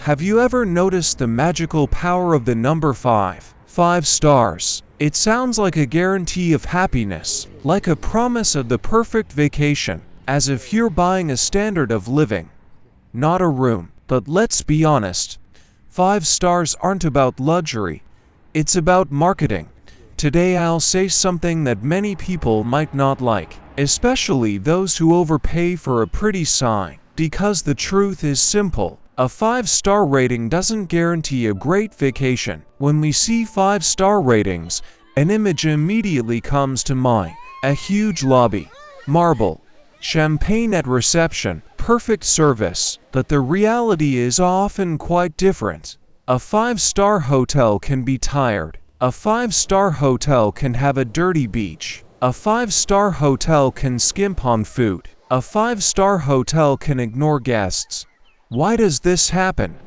Have you ever noticed the magical power of the number 5? 5 stars. It sounds like a guarantee of happiness, like a promise of the perfect vacation, as if you're buying a standard of living, not a room. But let's be honest, 5 stars aren't about luxury, it's about marketing. Today I'll say something that many people might not like, especially those who overpay for a pretty sign, because the truth is simple. A 5-star rating doesn't guarantee a great vacation. When we see 5-star ratings, an image immediately comes to mind. A huge lobby, marble, champagne at reception, perfect service. But the reality is often quite different. A 5-star hotel can be tired. A 5-star hotel can have a dirty beach. A 5-star hotel can skimp on food. A 5-star hotel can ignore guests. Why does this happen?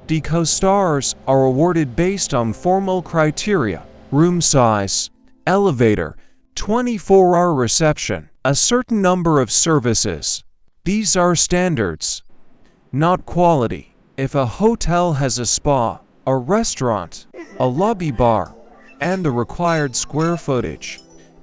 Because stars are awarded based on formal criteria: room size, elevator, 24-hour reception, a certain number of services. These are standards, not quality. If a hotel has a spa, a restaurant, a lobby bar, and the required square footage,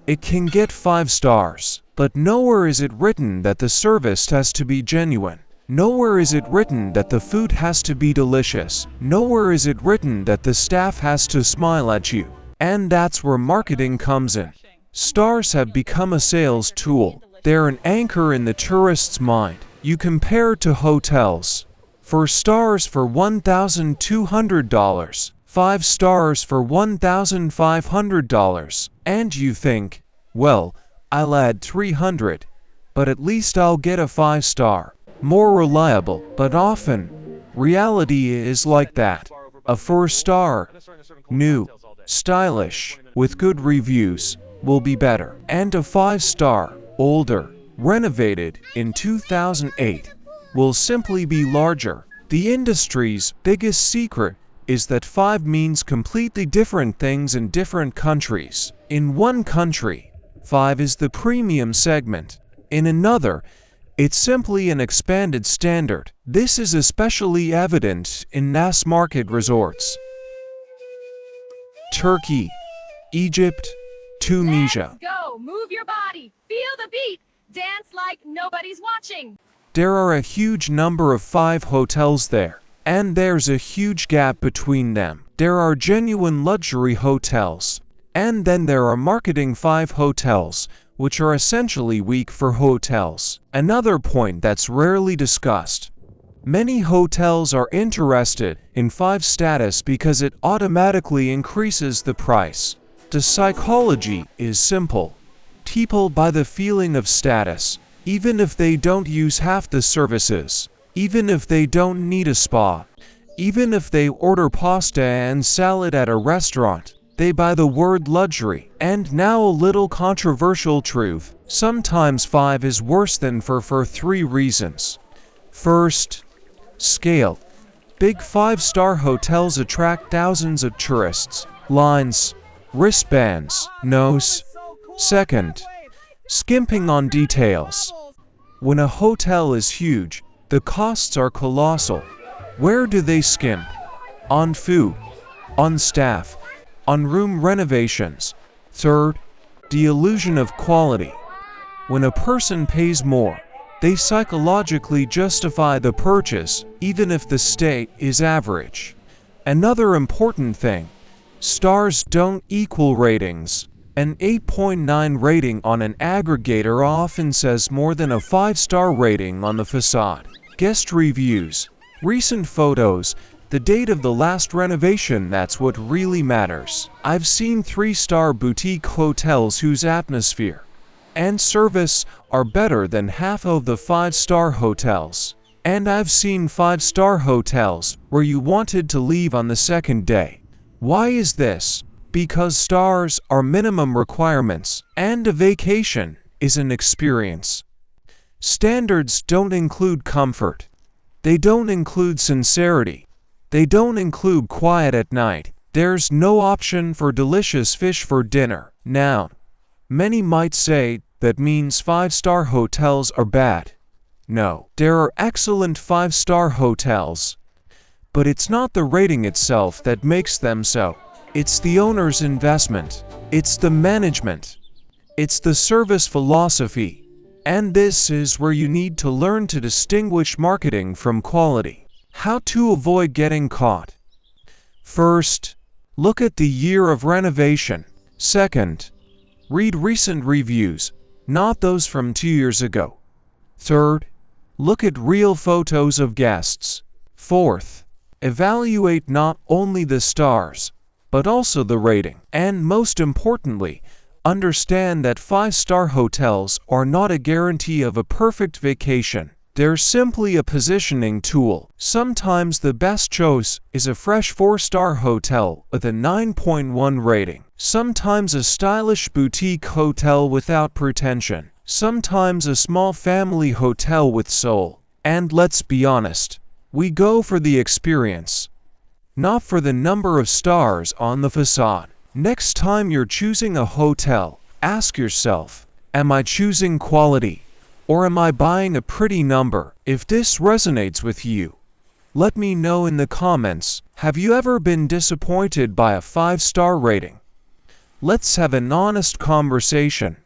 it can get 5 stars. But nowhere is it written that the service has to be genuine. Nowhere is it written that the food has to be delicious. Nowhere is it written that the staff has to smile at you. And that's where marketing comes in. Stars have become a sales tool. They're an anchor in the tourist's mind. You compare to hotels. 4 stars for $1,200. 5 stars for $1,500. And you think, well, I'll add 300, but at least I'll get a 5-star. More reliable. But often, reality is like that. A 4-star, new, stylish, with good reviews, will be better. And a 5-star, older, renovated in 2008, will simply be larger. The industry's biggest secret is that 5 means completely different things in different countries. In one country, 5 is the premium segment. In another, it's simply an expanded standard. This is especially evident in mass market resorts. Turkey, Egypt, Tunisia. Let's go! Move your body! Feel the beat! Dance like nobody's watching! There are a huge number of 5 hotels there, and there's a huge gap between them. There are genuine luxury hotels, and then there are marketing 5 hotels, which are essentially weak for hotels. Another point that's rarely discussed. Many hotels are interested in 5 status because it automatically increases the price. The psychology is simple. People buy the feeling of status, even if they don't use half the services, even if they don't need a spa, even if they order pasta and salad at a restaurant. They buy the word luxury. And now a little controversial truth. Sometimes 5 is worse than 4 for 3 reasons. First, scale. Big 5-star hotels attract thousands of tourists. Lines, wristbands, nose. Second, skimping on details. When a hotel is huge, the costs are colossal. Where do they skimp? On food, on staff, on room renovations. Third, the illusion of quality. When a person pays more, they psychologically justify the purchase, even if the stay is average. Another important thing, stars don't equal ratings. An 8.9 rating on an aggregator often says more than a 5-star rating on the facade. Guest reviews, recent photos, the date of the last renovation, that's what really matters. I've seen 3-star boutique hotels whose atmosphere and service are better than half of the 5-star hotels. And I've seen 5-star hotels where you wanted to leave on the second day. Why is this? Because stars are minimum requirements, and a vacation is an experience. Standards don't include comfort. They don't include sincerity. They don't include quiet at night. There's no option for delicious fish for dinner. Now, many might say that means 5-star hotels are bad. No, there are excellent 5-star hotels. But it's not the rating itself that makes them so. It's the owner's investment. It's the management. It's the service philosophy. And this is where you need to learn to distinguish marketing from quality. How to avoid getting caught. First, look at the year of renovation. Second, read recent reviews, not those from 2 years ago. Third, look at real photos of guests. Fourth, evaluate not only the stars, but also the rating. And most importantly, understand that 5-star hotels are not a guarantee of a perfect vacation. They're simply a positioning tool. Sometimes the best choice is a fresh 4-star hotel with a 9.1 rating. Sometimes a stylish boutique hotel without pretension. Sometimes a small family hotel with soul. And let's be honest, we go for the experience, not for the number of stars on the facade. Next time you're choosing a hotel, ask yourself, am I choosing quality? Or am I buying a pretty number? If this resonates with you, let me know in the comments. Have you ever been disappointed by a 5-star rating? Let's have an honest conversation.